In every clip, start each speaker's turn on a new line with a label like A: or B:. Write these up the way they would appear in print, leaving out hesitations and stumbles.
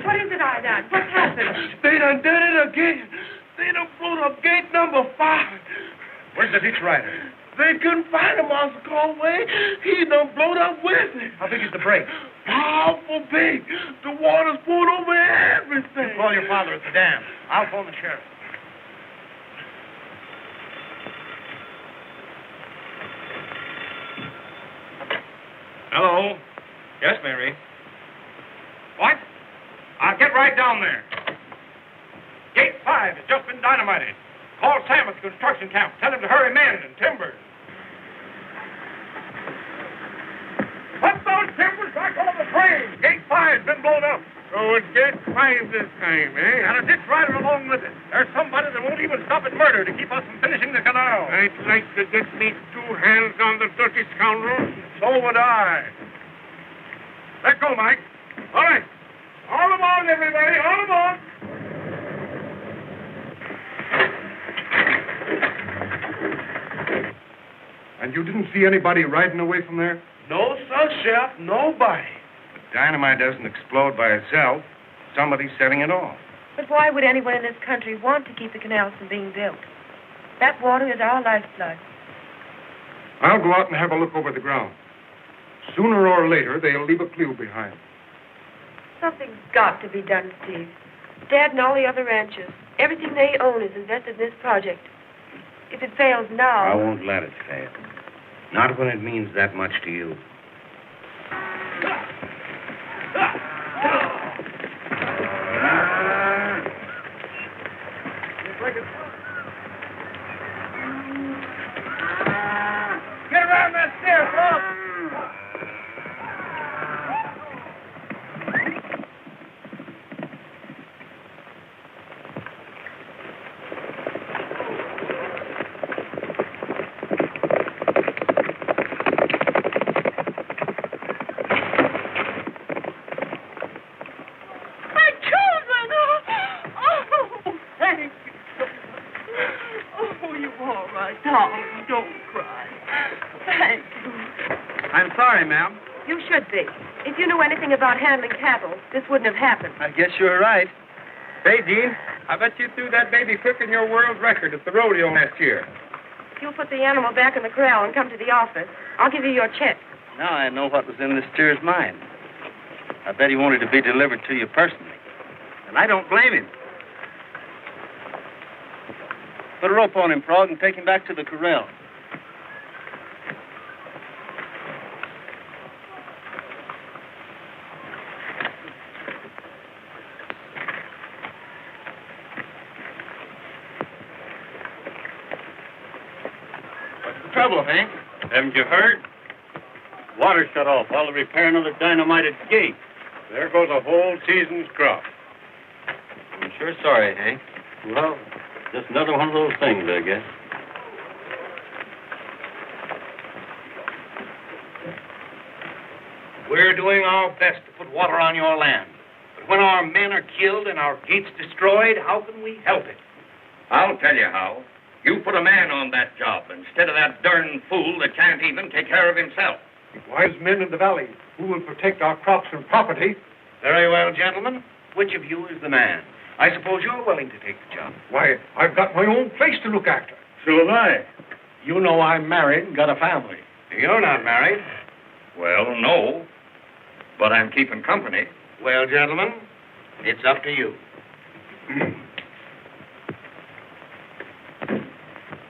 A: What is it I done? What's happened?
B: They done did it again. They done blew up gate number 5.
C: Where's the ditch rider?
B: They couldn't find him, Master Conway. He done blowed up with it.
C: How big is the break?
B: Powerful big. The water's poured over everything.
C: Call your father at the dam. I'll phone the sheriff. Hello? Yes, Mary. What? I'll get right down there. Gate 5 has just been dynamited. Call Sam at the construction camp. Tell him to hurry men and timbers. Put those timbers back on the train. Gate 5's been blown up.
B: Oh, it's gate 5 this time, eh?
C: And a ditch rider along with it. There's somebody that won't even stop at murder to keep us from finishing the canal.
B: I'd like to get me 2 hands on the dirty scoundrel.
C: So would I. Let go, Mike. All right. All aboard, everybody. All aboard.
D: And you didn't see anybody riding away from there?
B: No, sir, Sheriff. Nobody.
D: Dynamite doesn't explode by itself. Somebody's setting it off.
A: But why would anyone in this country want to keep the canals from being built? That water is our lifeblood.
D: I'll go out and have a look over the ground. Sooner or later, they'll leave a clue behind.
A: Something's got to be done, Steve. Dad and all the other ranchers, everything they own is invested in this project. If it fails now...
E: I won't let it fail. Not when it means that much to you.
C: Get around that stair, folks.
F: I'm sorry, ma'am.
A: You should be. If you knew anything about handling cattle, this wouldn't have happened.
F: I guess you're right. Say, Jean, I bet you threw that baby quicker than your world record at the rodeo last year.
A: If you'll put the animal back in the corral and come to the office, I'll give you your check.
E: Now I know what was in this steer's mind. I bet he wanted to be delivered to you personally.
F: And I don't blame him.
E: Put a rope on him, Frog, and take him back to the corral.
F: Trouble, Hank?
C: Haven't you heard? Water shut off while they repair another dynamited gate. There goes a whole season's crop.
E: I'm sure sorry, Hank.
C: Well, just another one of those things, I guess.
G: We're doing our best to put water on your land. But when our men are killed and our gates destroyed, how can we help it?
H: I'll tell you how. You put a man on that job instead of that darn fool that can't even take care of himself.
D: Wise men in the valley who will protect our crops and property.
G: Very well, gentlemen. Which of you is the man? I suppose you're willing to take the job.
D: Why, I've got my own place to look after.
C: So have I. You know I'm married and got a family.
G: You're not married.
H: Well, no. But I'm keeping company.
G: Well, gentlemen, it's up to you.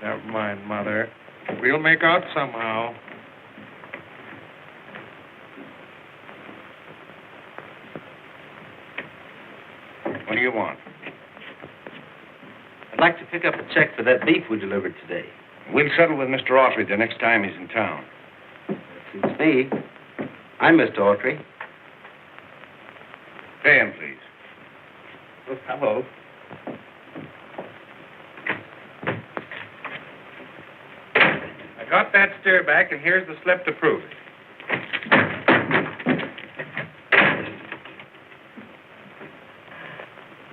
D: Never mind, Mother. We'll make out somehow. What do you want?
E: I'd like to pick up a check for that beef we delivered today.
D: We'll settle with Mr. Autry the next time he's in town.
E: Suits me. I'm Mr. Autry.
D: Pay him, please.
E: Oh, hello.
F: I got that steer back, and here's the slip to prove it.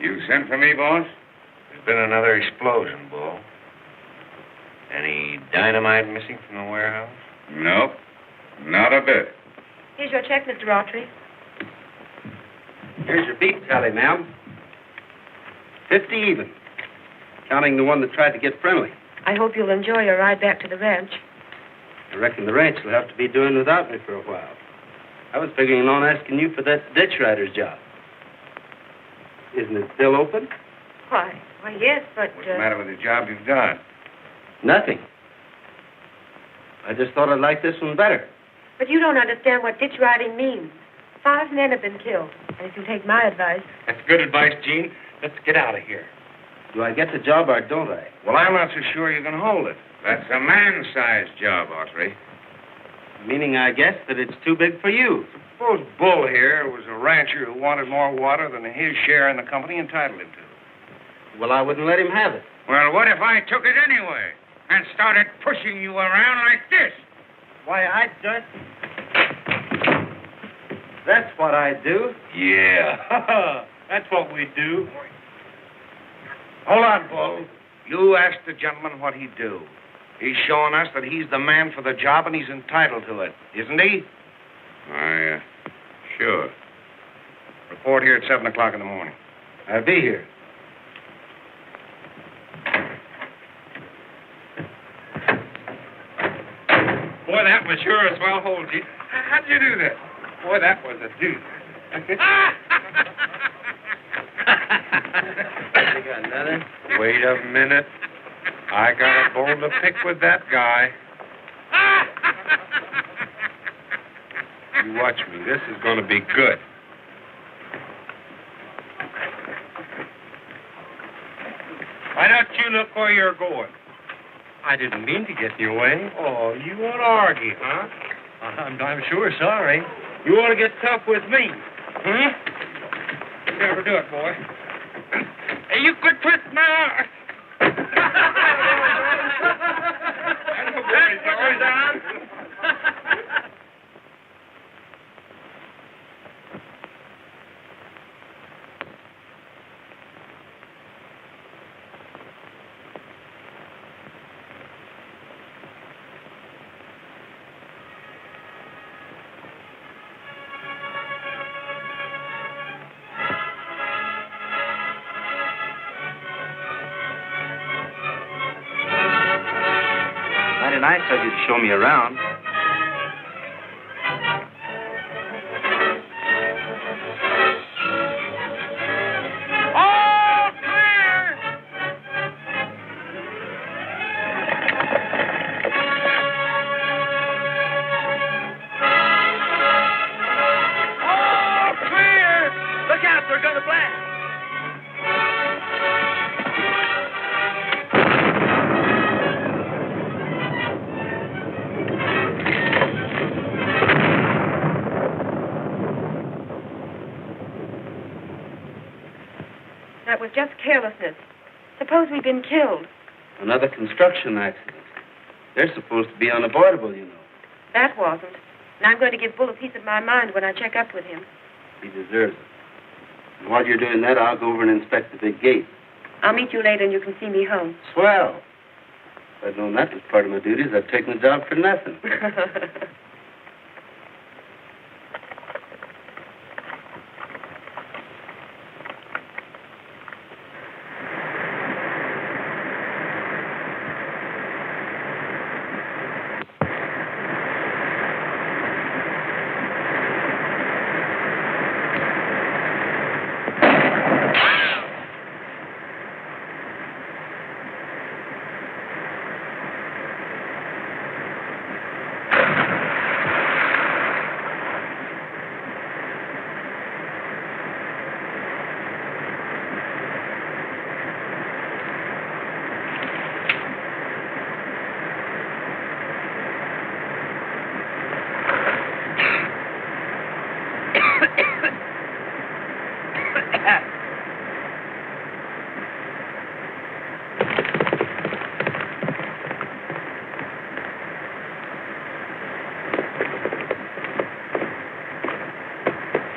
D: You sent for me, boss?
E: There's been another explosion, Bull. Any dynamite missing from the warehouse?
D: Nope. Not a bit.
A: Here's your check, Mr. Autry.
I: Here's your beef tally, ma'am. 50 even, counting the one that tried to get friendly.
A: I hope you'll enjoy your ride back to the ranch.
I: I reckon the ranch will have to be doing without me for a while. I was figuring on asking you for that ditch rider's job. Isn't it still open?
A: Why, yes, but...
E: What's the matter with the job you've done?
I: Nothing. I just thought I'd like this one better.
A: But you don't understand what ditch riding means. 5 men have been killed. And if you'll take my advice...
C: That's good advice, Gene. Let's get out of here.
I: Do I get the job or don't I?
E: Well, I'm not so sure you can hold it. That's a man-sized job, Autry.
I: Meaning, I guess, that it's too big for you.
E: Suppose Bull here was a rancher who wanted more water than his share in the company entitled him to.
I: Well, I wouldn't let him have it.
H: Well, what if I took it anyway and started pushing you around like this?
I: Why, I'd just... That's what I'd do.
C: Yeah. That's what we do.
H: Hold on, Bull. You asked the gentleman what he'd do. He's showing us that he's the man for the job and he's entitled to it, isn't he?
E: Sure. Report here at 7 o'clock in the morning.
I: I'll be here.
C: Boy, that was sure a swell hold, Gene. How'd you do that? Boy, that was a deuce.
I: You got another?
C: Wait a minute. I got a bone to pick with that guy. You watch me. This is going to be good. Why don't you look where you're going? I didn't mean to get in your way. Oh, you want to argue, huh? I'm sure sorry. You want to get tough with me, huh? You never do it, boy. Hey, you quit twisting my arm. That's what we're done.
I: Nice of you to show me around.
H: All clear! All clear! Look out, they're going to blast!
A: That was just carelessness. Suppose we'd been killed.
I: Another construction accident. They're supposed to be unavoidable, you know.
A: That wasn't. And I'm going to give Bull a piece of my mind when I check up with him.
I: He deserves it. And while you're doing that, I'll go over and inspect the big gate.
A: I'll meet you later and you can see me home.
I: Swell. If I'd known that was part of my duties, I'd taken the job for nothing.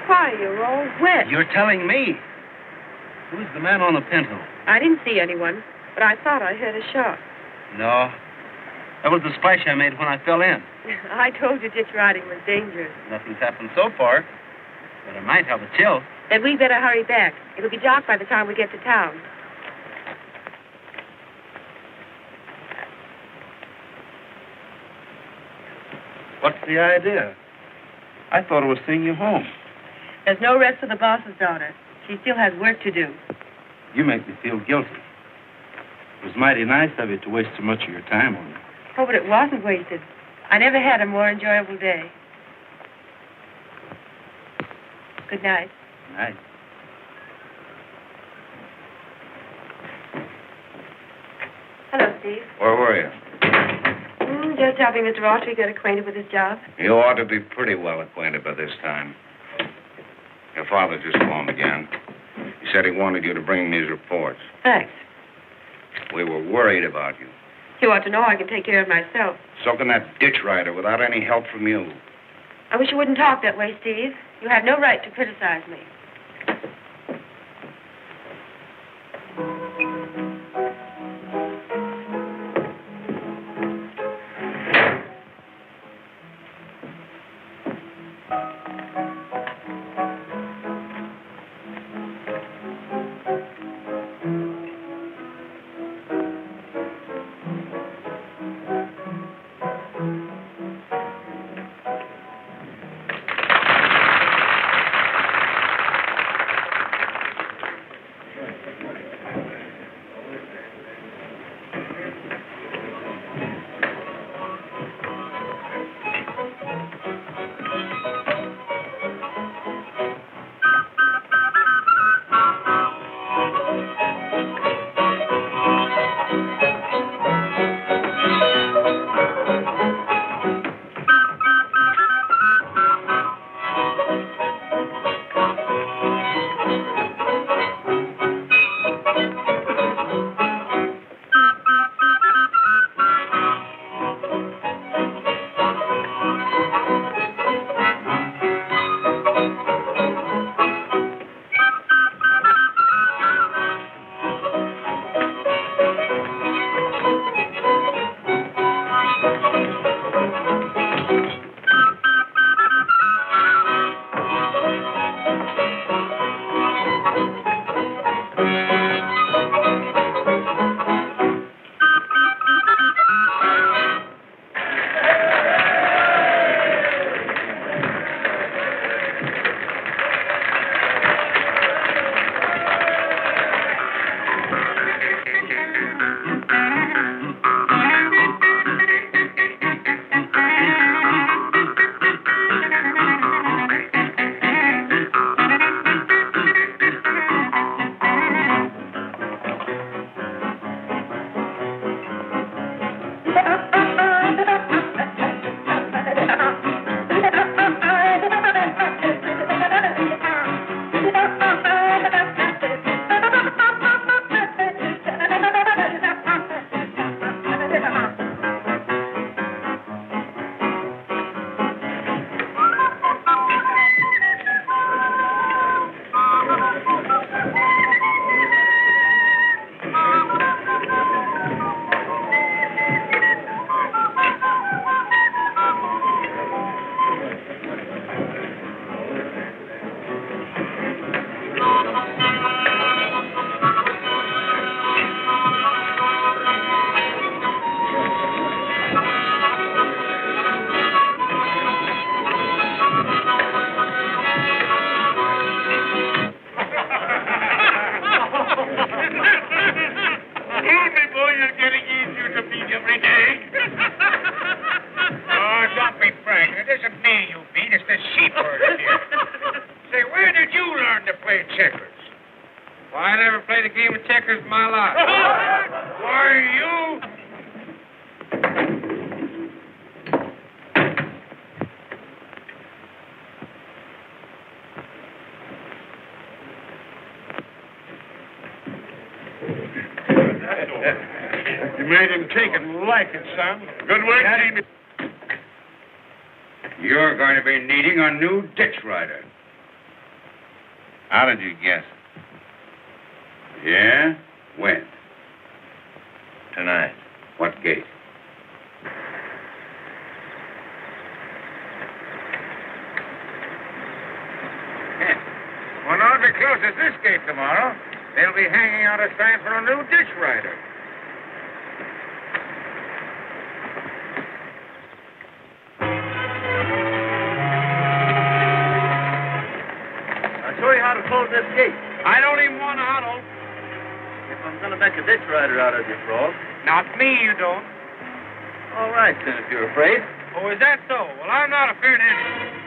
A: Why, you're all wet.
I: You're telling me? Who's the man on the pinto?
A: I didn't see anyone, but I thought I heard a shot.
I: No. That was the splash I made when I fell in.
A: I told you ditch riding was dangerous.
I: Nothing's happened so far, but I might have a chill.
A: Then we better hurry back. It'll be dark by the time we get to town.
B: What's the idea? I thought it was seeing you home.
A: There's no rest for the boss's daughter. She still has work to do.
B: You make me feel guilty. It was mighty nice of you to waste so much of your time on me.
A: Oh, but it wasn't wasted. I never had a more enjoyable day. Good night.
B: Nice.
A: Hello, Steve.
H: Where were you?
A: Just helping Mr. Autry get acquainted with his job.
H: You ought to be pretty well acquainted by this time. Your father just phoned again. He said he wanted you to bring me his reports.
A: Thanks.
H: We were worried about you.
A: You ought to know I can take care of myself.
H: So can that ditch rider without any help from you.
A: I wish you wouldn't talk that way, Steve. You have no right to criticize me.
C: You made him take it and like it, son. Good work, Jimmy.
E: You're going to be needing a new ditch rider.
H: How did you guess?
E: Yeah? When?
H: Tonight.
E: What gate? When Audrey
C: paper closes this gate tomorrow, they'll be hanging out a sign for a new ditch rider.
I: I'll show you how to close this gate.
C: I don't even want to auto.
I: If I'm going to make a ditch rider out of you, Frog.
C: Not me, you don't.
I: All right, then, if you're afraid.
C: Oh, is that so? Well, I'm not afraid of anything.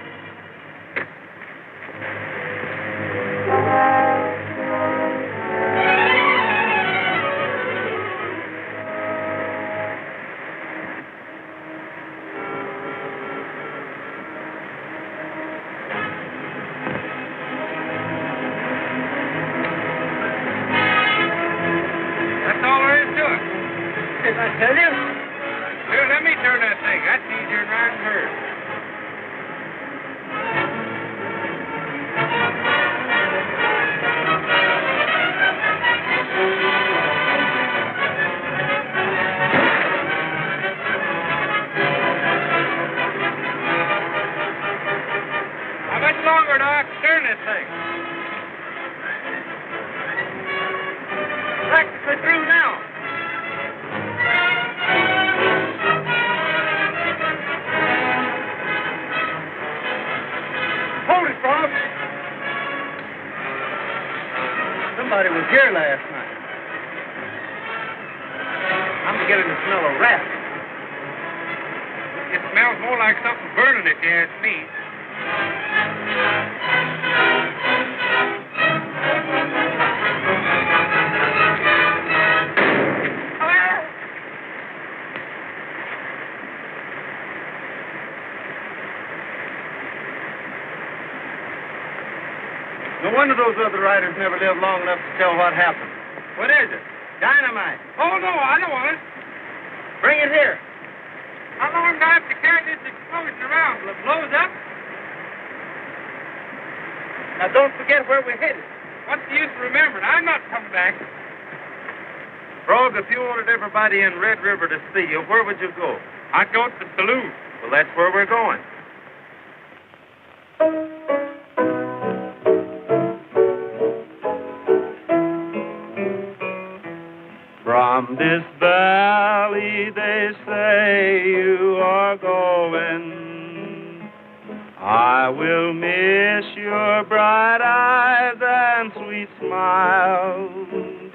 C: That's all there is to it.
I: Did I tell you?
C: Here, let me turn that thing. That's easier than riding hers. How much longer do I have to turn this thing?
I: Practically through now. Hold it, Frog. Somebody was here last night. I'm beginning to smell a rat.
C: It smells more like something burning if you ask me.
I: No wonder those other riders never lived long enough to tell what happened. What is it? Dynamite.
C: Oh, no, I don't want it.
I: Bring it here.
C: How long do I have to carry this explosion around till it blows up?
I: Now, don't forget where we're headed.
C: What's the use of remembering? I'm not coming back.
I: Frog, if you wanted everybody in Red River to see you, where would you go?
C: I'd go to the saloon.
I: Well, that's where we're going. From this valley they say you are going. I will miss your bright eyes and sweet smiles.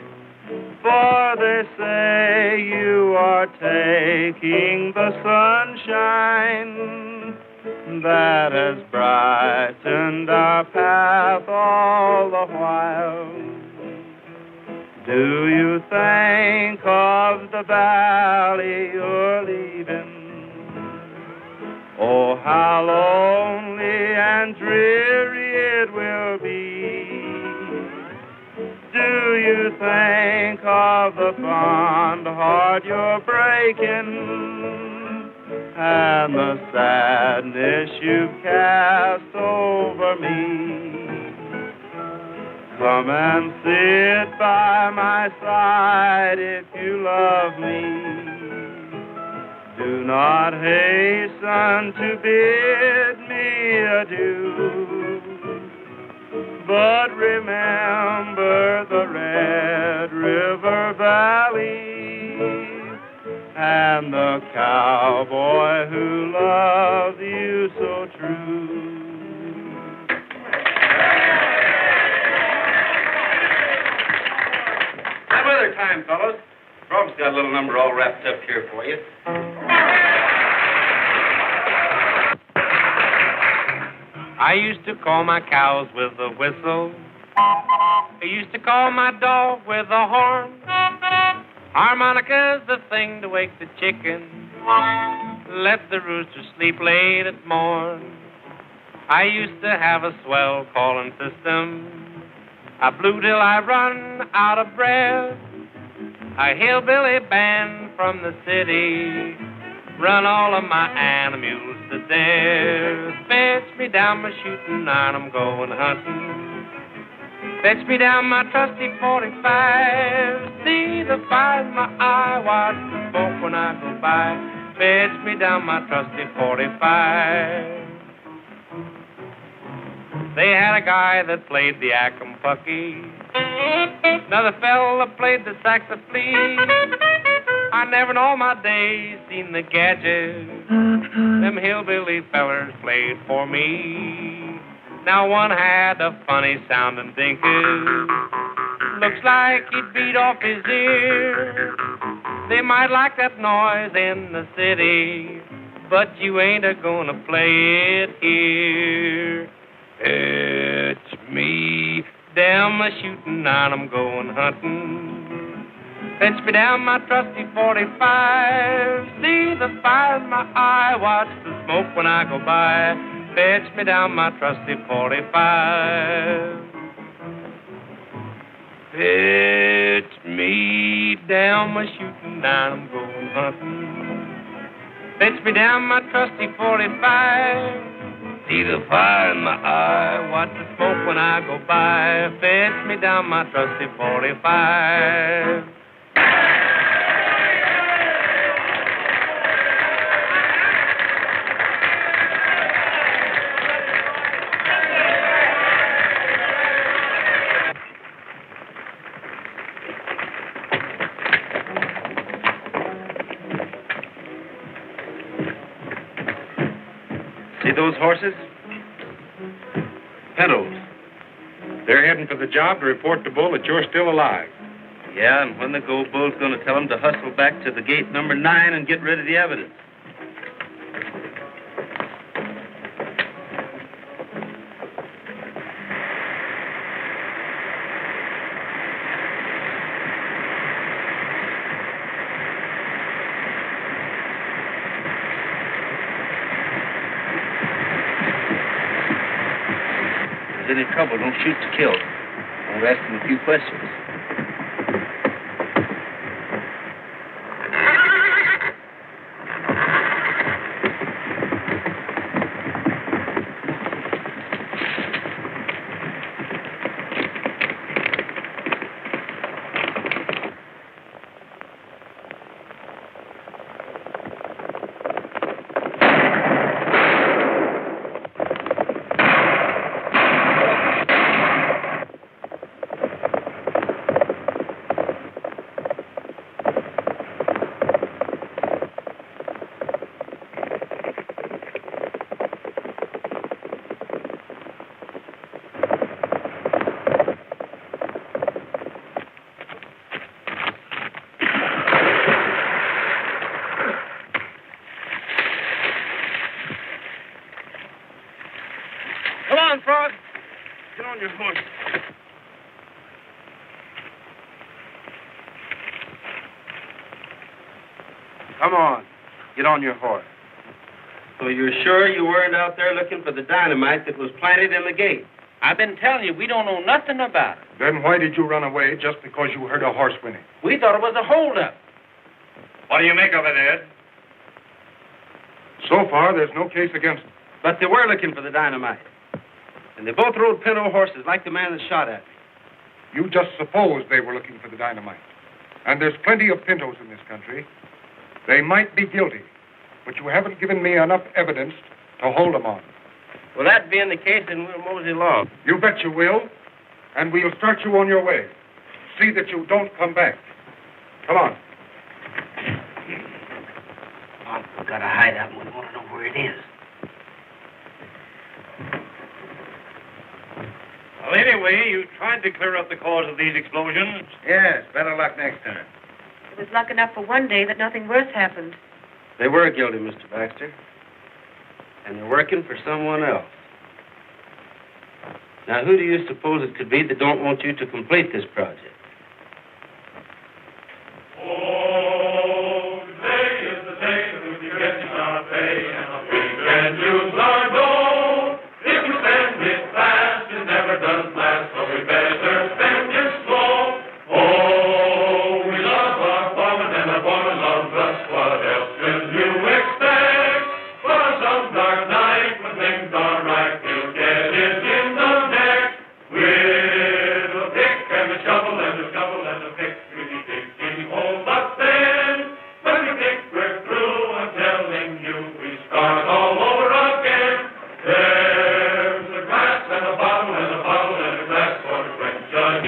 I: For they say you are taking the sunshine that has brightened our path all the while. Do you think of the valley you're leaving? Oh, how lonely and dreary it will be. Do you think of the fond heart you're breaking and the sadness you've cast over me? Come and sit by my side if you love me. Do not hasten to bid me adieu, but remember the Red River Valley and the cowboy who loved you so true. Have other time, fellows. Frog's got a little number all wrapped up here for you.
F: I used to call my cows with a whistle. I used to call my dog with a horn. Harmonica's the thing to wake the chicken. Let the rooster sleep late at morn. I used to have a swell calling system. I blew till I run out of breath. A hillbilly band from the city run all of my animals to death. Fetch me down my shooting iron, I'm going hunting. Fetch me down my trusty 45. See the fire in my eye, watch the smoke when I go by. Fetch me down my trusty 45. They had a guy that played the accordion Kentucky. Another fella played the saxophone. I never in all my days seen the gadget them hillbilly fellers played for me. Now one had a funny sounding dinkus. Looks like he'd beat off his ear. They might like that noise in the city, but you ain't a-gonna play it here. It's me, down my shooting, and I'm going hunting. Fetch me down my trusty 45. See the fire in my eye, watch the smoke when I go by. Fetch me down my trusty 45. Fetch me down my shooting, and I'm going hunting. Fetch me down my trusty 45. See the fire in my eye, watch the smoke when I go by. Fetch me down my trusty 45.
B: See those horses? Pintos.
C: They're heading for the job to report to Bull that you're still alive.
B: Yeah, and when they go, Bull's going to tell them to hustle back to the gate number 9 and get rid of the evidence. If there's any trouble, don't shoot to kill. I'll ask them a few questions.
C: Come on, Frog. Get on your horse.
B: Come on. Get on your horse.
I: So you're sure you weren't out there looking for the dynamite that was planted in the gate?
G: I've been telling you, we don't know nothing about it.
D: Then why did you run away just because you heard a horse whinny?
G: We thought it was a holdup.
C: What do you make of it, Ed?
D: So far, there's no case against them.
I: But they were looking for the dynamite. And they both rode pinto horses like the man that shot at me.
D: You just supposed they were looking for the dynamite. And there's plenty of pintos in this country. They might be guilty, but you haven't given me enough evidence to hold them on.
I: Well, that being the case, then we'll mosey along.
D: You bet you will, and we'll start you on your way. See that you don't come back. Come on.
I: We've got a hideout, and we want to know where it is.
C: Well, anyway, you tried to clear up the cause of these explosions.
H: Yes, better luck next time.
A: It was luck enough for one day that nothing worse happened.
I: They were guilty, Mr. Baxter. And they're working for someone else. Now, who do you suppose it could be that don't want you to complete this project?
J: Oh, today is the day that we'll be getting our pay, and we can use our dough. If we spend it fast, it never does last, so we better spend it slow. Oh, we love our foreman, and our foreman loves us. What else will you expect? For some dark night, when things are right, we'll get it in the neck. With a pick and a shovel and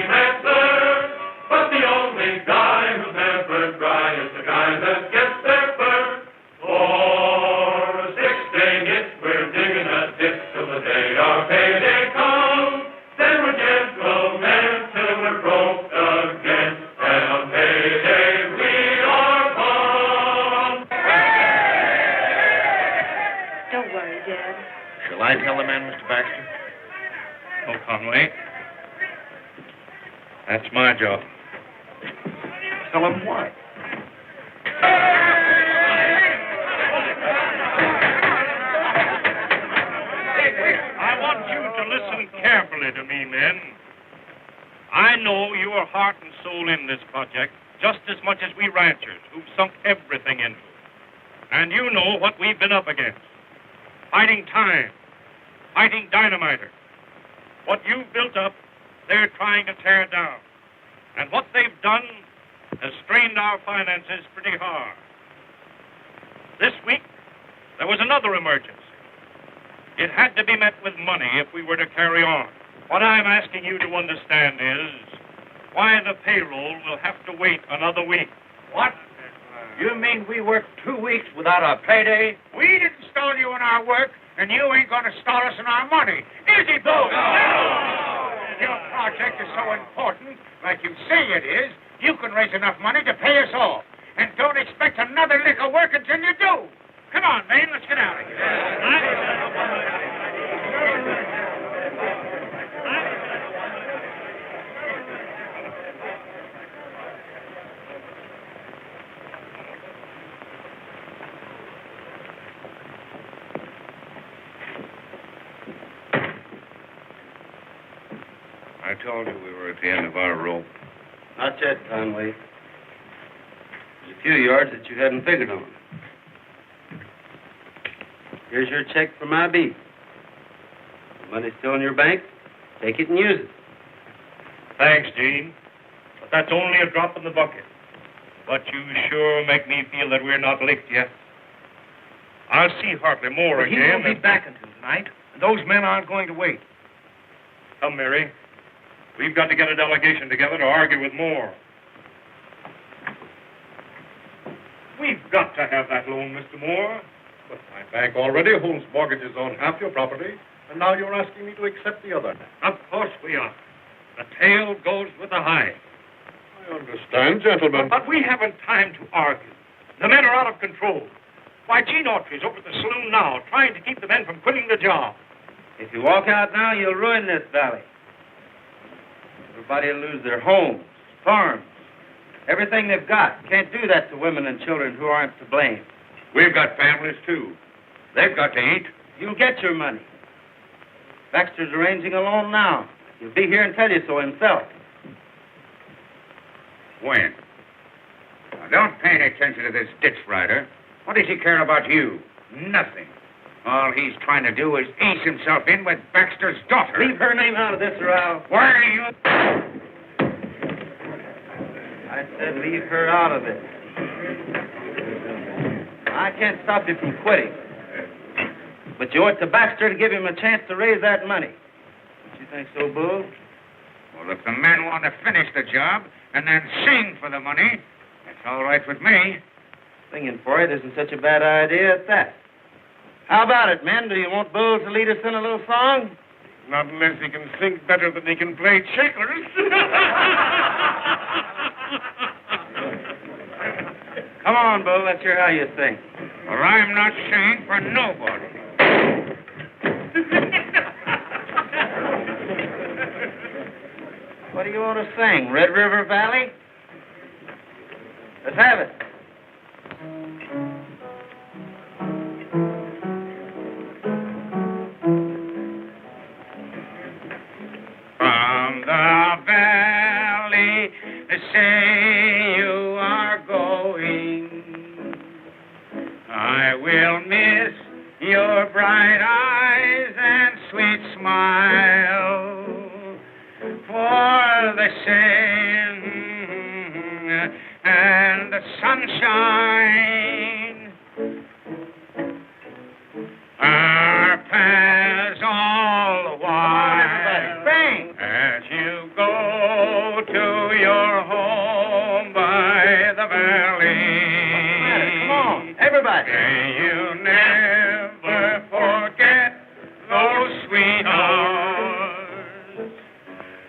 J: smoking answer. But the only guy who's never dry is the guy that gets there first. For 6 day hits, we're digging a ditch till the day our payday comes. Then we're gentlemen till we're broke again. And on payday we are bummed.
A: Don't worry, Dad.
H: Shall I tell the man, Mr. Baxter?
C: Oh, Conway. That's my job.
H: Tell him what?
C: I want you to listen carefully to me, men. I know you are heart and soul in this project just as much as we ranchers who've sunk everything into it. And you know what we've been up against. Fighting time. Fighting dynamiters. What you've built up, they're trying to tear down. And what they've done has strained our finances pretty hard. This week, there was another emergency. It had to be met with money if we were to carry on. What I'm asking you to understand is why the payroll will have to wait another week.
G: What? You mean we worked 2 weeks without a payday? We didn't stall you in our work, and you ain't going to stall us in our money. Easy, Bo. Your project is so important, like you say it is, you can raise enough money to pay us all. And don't expect another lick of work until you do. Come on, man, let's get out of here.
H: I told you we were at the end of our rope.
I: Not yet, Conway. There's a few yards that you hadn't figured on. Here's your check for my beef. The money's still in your bank. Take it and use it.
C: Thanks, Gene. But that's only a drop in the bucket. But you sure make me feel that we're not licked yet. I'll see Hartley Moore
H: He
C: again.
H: won't be back until tonight. And those men aren't going to wait.
C: Come, Mary. We've got to get a delegation together to argue with Moore. We've got to have that loan, Mr. Moore.
D: But my bank already holds mortgages on half your property, and now you're asking me to accept the other.
C: Of course we are. The tail goes with the hide.
D: I understand, gentlemen.
C: But we haven't time to argue. The men are out of control. Why, Gene Autry's over at the saloon now, trying to keep the men from quitting the job.
I: If you walk out now, you'll ruin this valley. Everybody will lose their homes, farms, everything they've got. Can't do that to women and children who aren't to blame.
H: We've got families, too. They've got to eat.
I: You'll get your money. Baxter's arranging a loan now. He'll be here and tell you so himself.
H: When? Now, don't pay any attention to this ditch rider. What does he care about you? Nothing. All he's trying to do is ease himself in with Baxter's daughter.
I: Leave her name out of this, or I'll...
H: Where are you?
I: I said leave her out of it. I can't stop you from quitting. But you owe it to Baxter to give him a chance to raise that money. Don't you think so, Bull?
H: Well, if the men want to finish the job and then sing for the money, that's all right with me.
I: Singing for it isn't such a bad idea at that. How about it, men? Do you want Bull to lead us in a little song?
D: Not unless he can sing better than he can play checkers.
I: Come on, Bull. Let's hear how you sing.
H: Or I'm not singing for nobody.
I: What do you want to sing? Red River Valley? Let's have it.
H: From the valley, say you are going. I will miss your bright eyes and sweet smile. For the sun and the sunshine are paths all the while.
I: Bang!
H: As you go
G: go to your home by the valley.
I: Come on, everybody.
G: May you never forget those sweet hours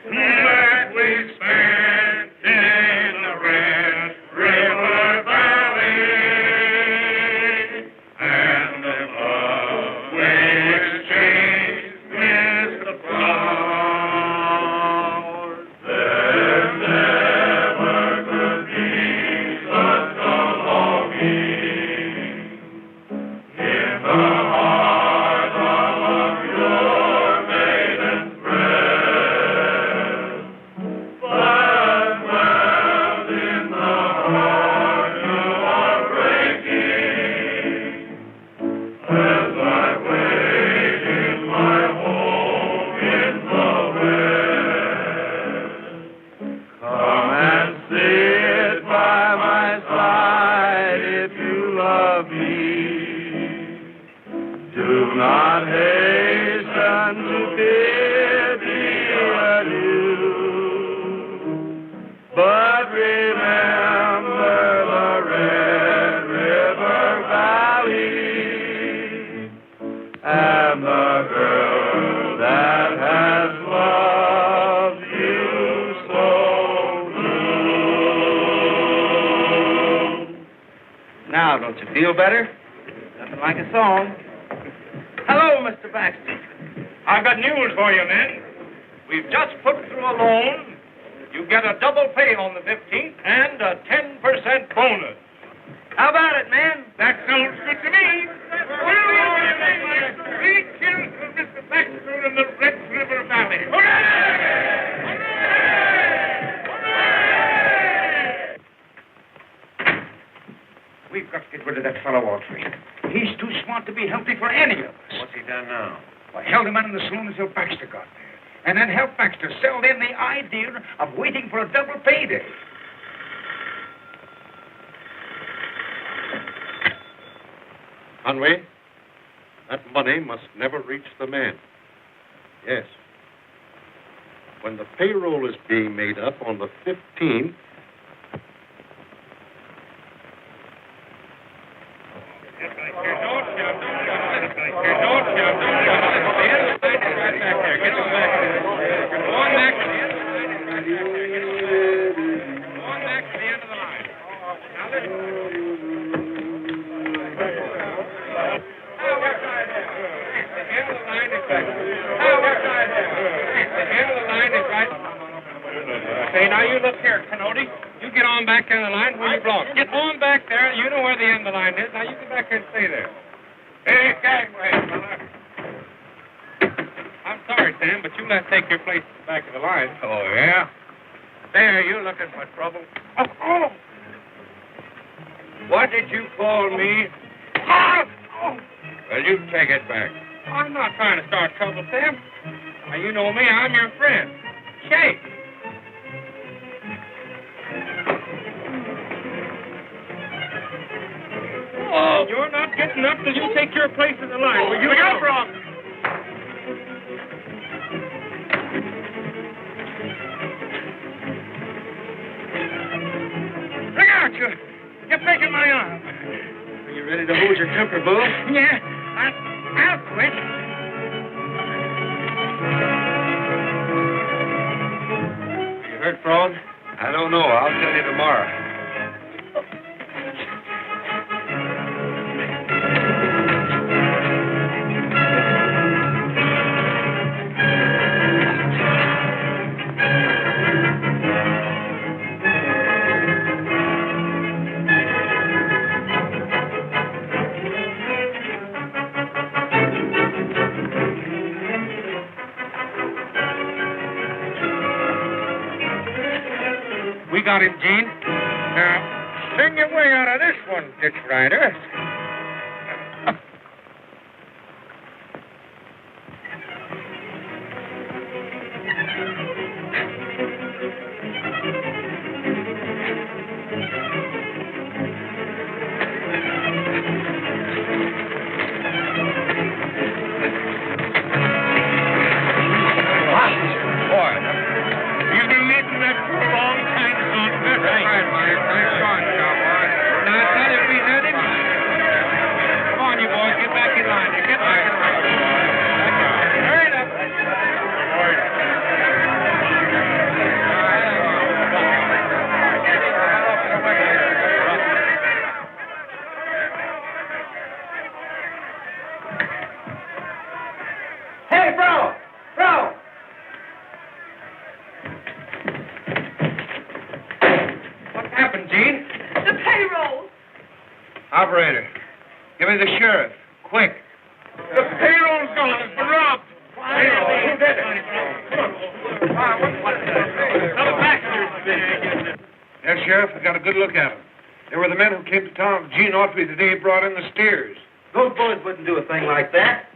G: that we spent in the Red River Valley, and the love we exchanged with the flowers. There never could be such a longing in the heart of your maiden's breast, but well in the heart you are breaking, as I wait in my home in the West. Come and sit by my side if you love me. Do not hasten to bid me adieu, but remember the Red River Valley and the girl that has loved you so blue.
I: Now, don't you feel better? Nothing like a song. Hello, Mr. Baxter.
C: I've got news for you, men. We've just put through a loan. You get a double pay on the 15th and a 10% bonus.
I: How about it, man?
C: That sounds good to me. Three kills for Mr. Baxter in the Red River Valley. Hooray! Hooray!
H: We've got to get rid of that fellow Autry. He's too smart to be healthy for any of us.
E: What's he done now?
H: I held him out in the saloon until Baxter got there, and then helped Baxter sell them the idea of waiting for a double payday.
C: Conway, that money must never reach the man. Yes. When the payroll is being made up on the 15th, Say, now you look here, Canody. You get on back there in the line where you belong. Get on back there. You know where the end of the line is. Now you get back here and stay there. Hey, Gagway, fella. I'm sorry, Sam, but you let's take your place at the back of the line.
H: Oh, yeah? There, you looking for trouble?
C: Oh!
H: What did you call me?
C: Oh!
H: Well, you take it back.
C: I'm not trying to start trouble, Sam. Now, you know me. I'm your friend. Shake. Oh, you're not getting up till you take your place in the line. Will you
G: Look out,
C: go?
G: Brock.
C: Look out, you're breaking my arm.
I: Are you ready to hold your temper, Bull?
C: Yeah, I'll quit.
I: You hurt, Frog? I don't know. I'll tell you tomorrow.
C: We got him, Gene.
G: Now, sing your way out of this one, Ditch Rider. Boy, you've been leading that Operator, give me the sheriff. Quick.
C: The payroll's gone. It's been robbed. Who did it? Some passengers.
G: Yes, Sheriff, I got a good look at them. They were the men who came to town with Gene Autry the day he brought in the steers.
I: Those boys wouldn't do a thing like that.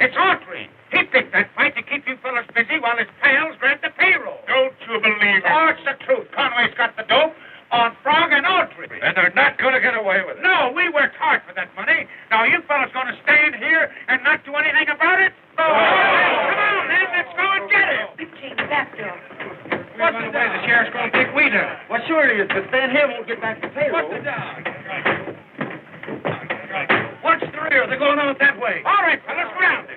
G: It's Autry. He picked that fight to keep you fellas busy while his pals grabbed the payroll.
C: Don't you believe it?
G: Oh, it's the truth. Conway's got the dope on Frog and Autry.
C: And they're not going to get away with it.
G: No, we worked hard for that money. Now you fellas going to stand here and not do anything about it? Oh. Come on, then. Let's go and get him.
A: Big King, back door.
G: What's the way the sheriff's going to think we done it?
I: Well, sure he is, but staying here won't get back the payroll.
G: What's the down? Watch the rear. They're going out that way. All right, fellas, round it.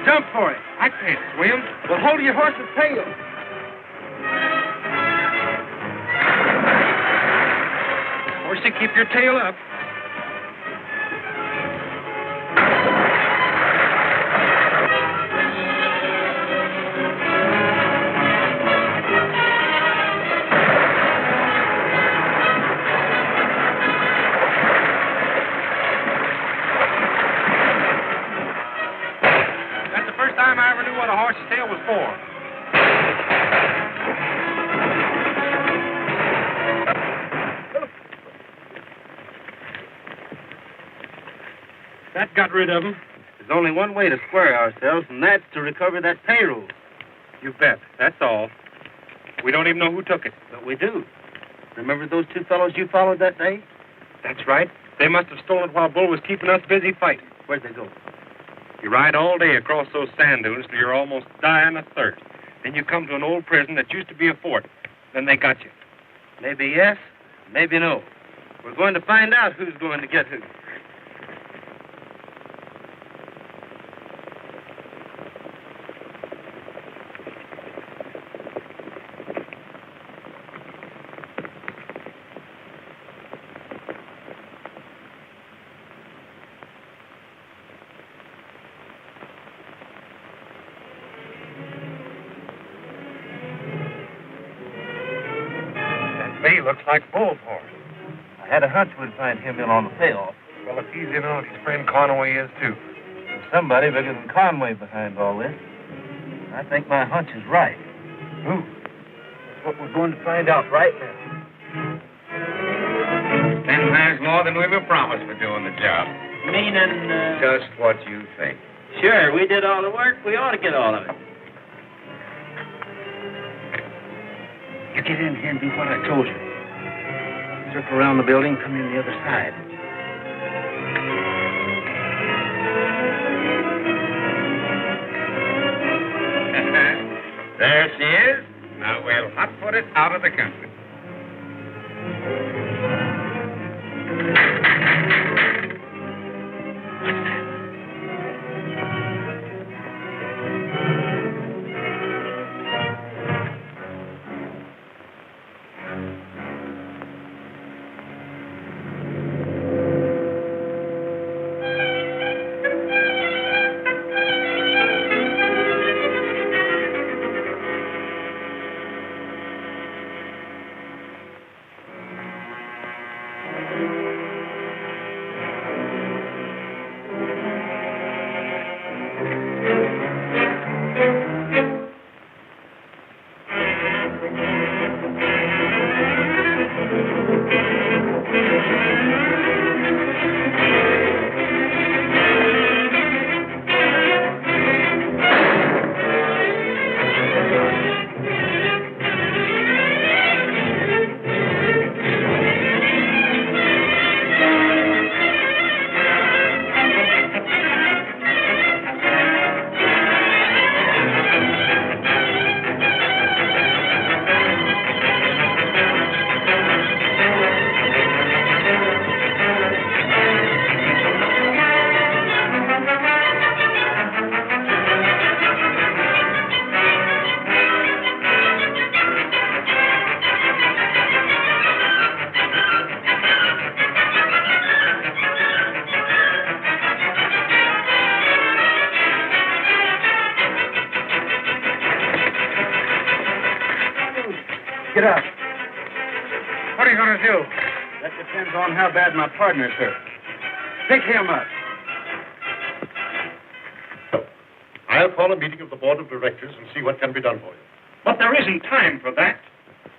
I: Jump for it.
C: I can't swim.
I: Well, hold your horse's tail.
C: Horsey, keep your tail up. Tail was for. That got rid of him.
I: There's only one way to square ourselves, and that's to recover that payroll.
C: You bet. That's all. We don't even know who took it.
I: But we do. Remember those two fellows you followed that day?
C: That's right. They must have stolen it while Bull was keeping us busy fighting.
I: Where'd they go?
C: You ride all day across those sand dunes till you're almost dying of thirst. Then you come to an old prison that used to be a fort. Then they got you.
I: Maybe yes, maybe no. We're going to find out who's going to get who.
C: Bay looks like Bull's horse.
I: I had a hunch we'd find him in on the payoff.
C: Well, if he's in on it, his friend Conway is, too.
I: There's somebody bigger than Conway behind all this. I think my hunch is right.
C: Who?
I: That's what we're going to find out right now.
H: 10 times more than we were promised for doing the job.
I: Meaning,
H: Just what you think.
I: Sure, we did all the work. We ought to get all of it. You get in here and do what I told you. Circle around the building, come in the other side.
H: There she is. Now we'll hot-foot it out of the country.
I: Get up.
G: What are you going to do?
I: That depends on how bad my partner's hurt. Pick him up.
K: I'll call a meeting of the board of directors and see what can be done for you.
C: But there isn't time for that.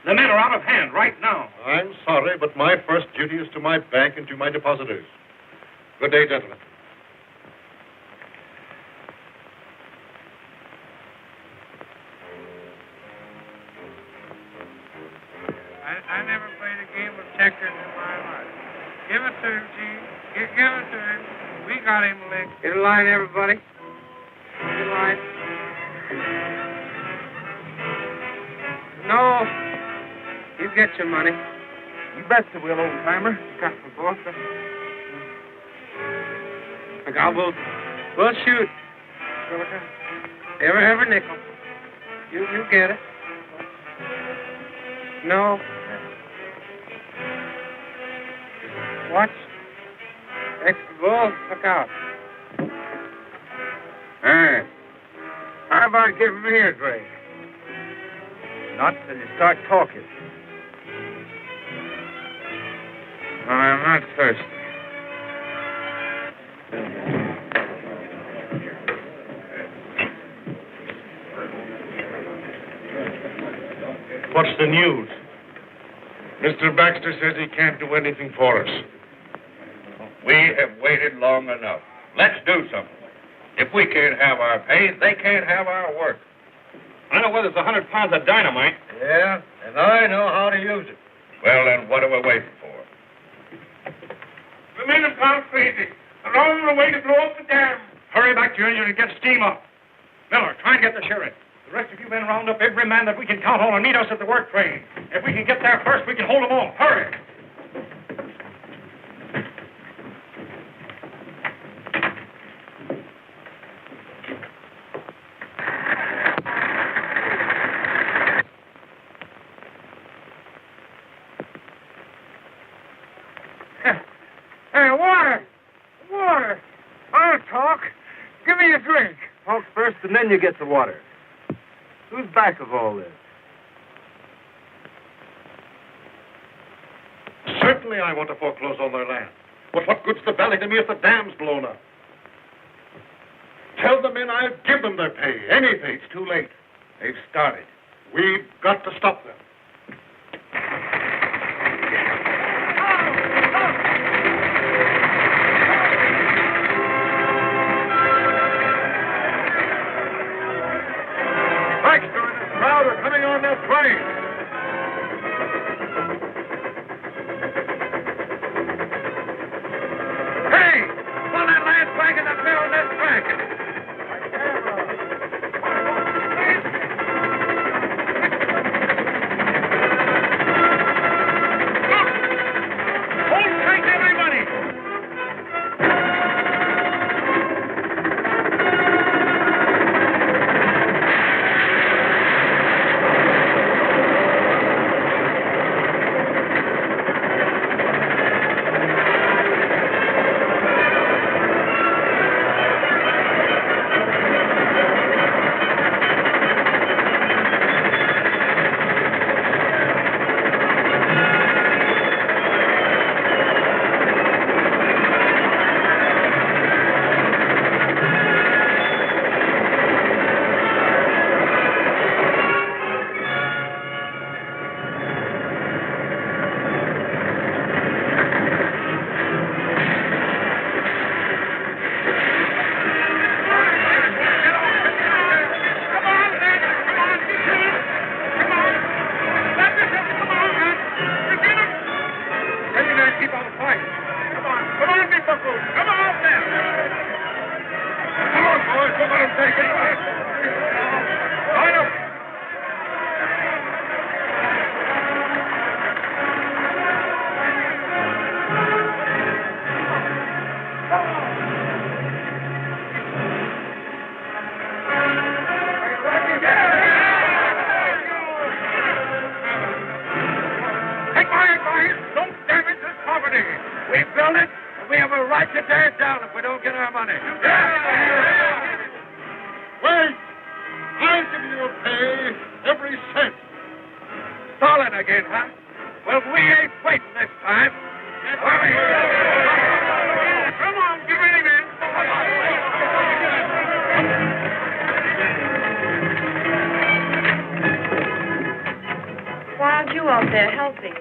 C: The men are out of hand right now.
K: I'm sorry, but my first duty is to my bank and to my depositors. Good day, gentlemen.
F: I never played a game of checkers in my life. Give it to him, Gene. Give it to him. We got him licked. Get a line, everybody. Get a line. No. You get your money.
I: You betcha will, old timer.
F: You got for both of them. Look, we'll shoot. Every nickel. You get it. No. Watch. Extra ball. Look out.
G: Hey, how about giving me a drink?
I: Not till you start talking.
G: I'm not thirsty.
K: What's the news? Mr. Baxter says he can't do anything for us.
H: We have waited long enough. Let's do something. If we can't have our pay, they can't have our work.
C: I know where there's 100 pounds of dynamite.
I: Yeah, and I know how to use it.
H: Well, then what are we waiting for?
C: The men have gone crazy. They're on the way to blow up the dam. Hurry back to your engine and get steam up. Miller, try and get the sheriff. The rest of you men round up every man that we can count on and meet us at the work train. If we can get there first, we can hold them all. Hurry.
G: Hey, water! Water! I'll talk. Give me a drink.
I: Talk first, and then you get the water. Who's back of all this?
K: Certainly I want to foreclose on their land. But what good's the valley to me if the dam's blown up? Tell the men I'll give them their pay, anything.
H: It's too late. They've started.
K: We've got to stop them.
D: Baxter and his crowd are coming on that train.
G: Hey! Pull that last wagon up there on that track. Hold tight, everybody! Take my advice. Don't damage this property. We built it, and we have a right to tear it down if we don't get our money.
K: Wait! I'll give you your pay, every cent.
G: Stalling again, huh? Well, we ain't waiting this time. Come on, get ready, men.
A: Why aren't you out there helping?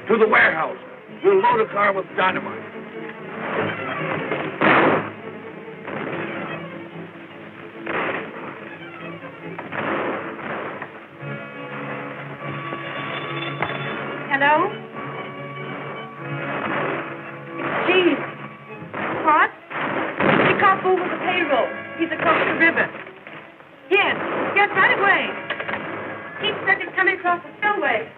G: To the warehouse. We'll load a car with dynamite.
A: Hello? Jeez. What? We can't move with the payroll. He's across the river. Yes, right away. He said he's coming across the spillway.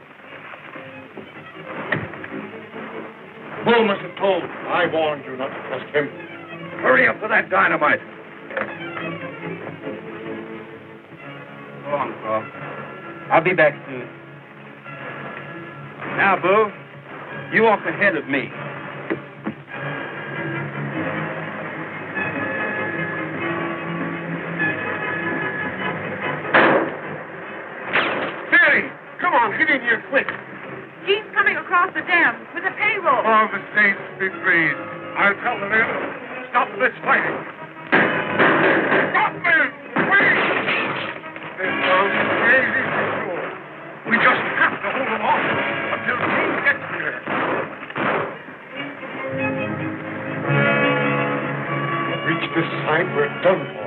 K: Bull must have told. I warned you not to trust him.
G: Hurry up with that dynamite.
B: Go on, Paul. I'll be back soon. Now, Boo, you walk ahead of me.
G: Mary, come on, get in here quick.
A: He's coming across the dam with a payroll.
G: All the saints be praised. I'll tell the men, stop this fighting. Stop, men! Wait! This sounds crazy for sure. We just have to hold them off until King gets here.
K: Reach this side, we're done for.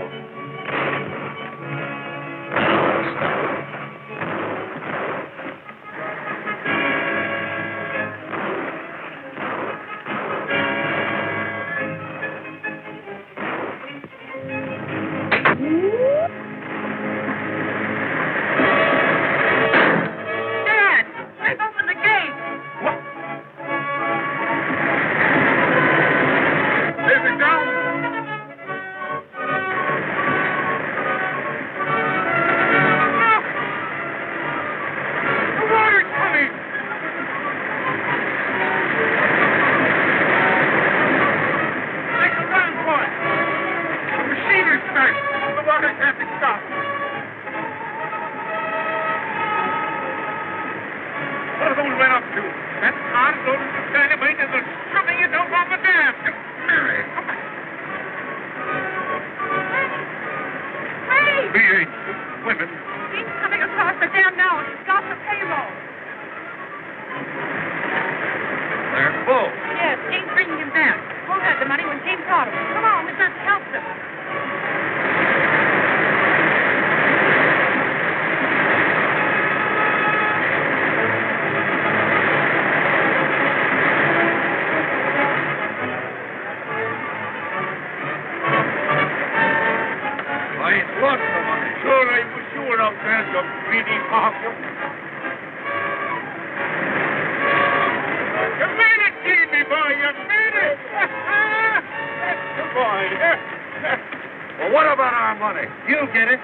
G: Well, what about our money?
B: You'll get it.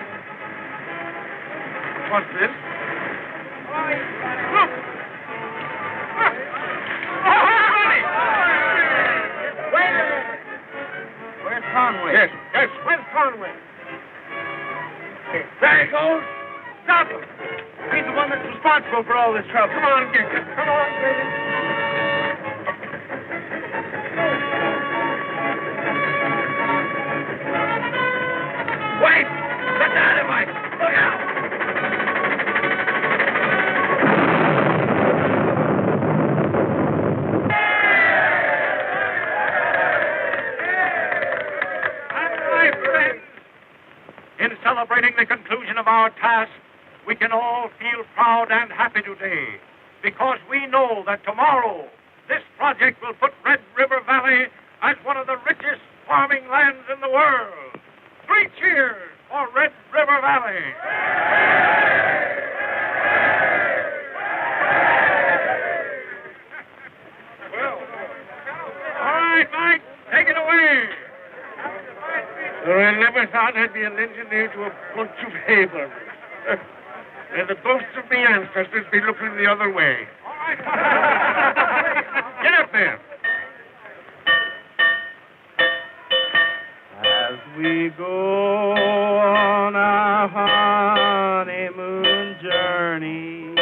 G: What's this? Look! Wait a minute.
B: Where's Conway?
G: Yes, where's Conway? There he goes. Stop him.
B: He's the one that's responsible for all this trouble.
G: Come on, get him. Come on, get him. Wait! The dynamite! Look out! And my friends, in celebrating the conclusion of our task, we can all feel proud and happy today. because we know that tomorrow this project will put Red River Valley as one of the richest farming lands in the world. 3 cheers for Red River Valley. All right, Mike, take it away.
C: I never thought I'd be an engineer to a bunch of hay burners. And the ghosts of my ancestors be looking the other way.
G: All right.
C: Get up there.
F: As we go on our honeymoon journey,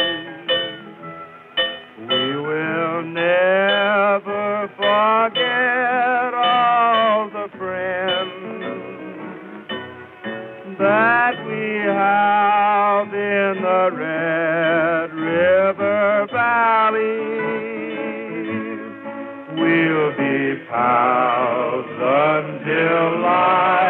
F: we will never forget all the friends that we have in the Red River Valley. We'll be pals until life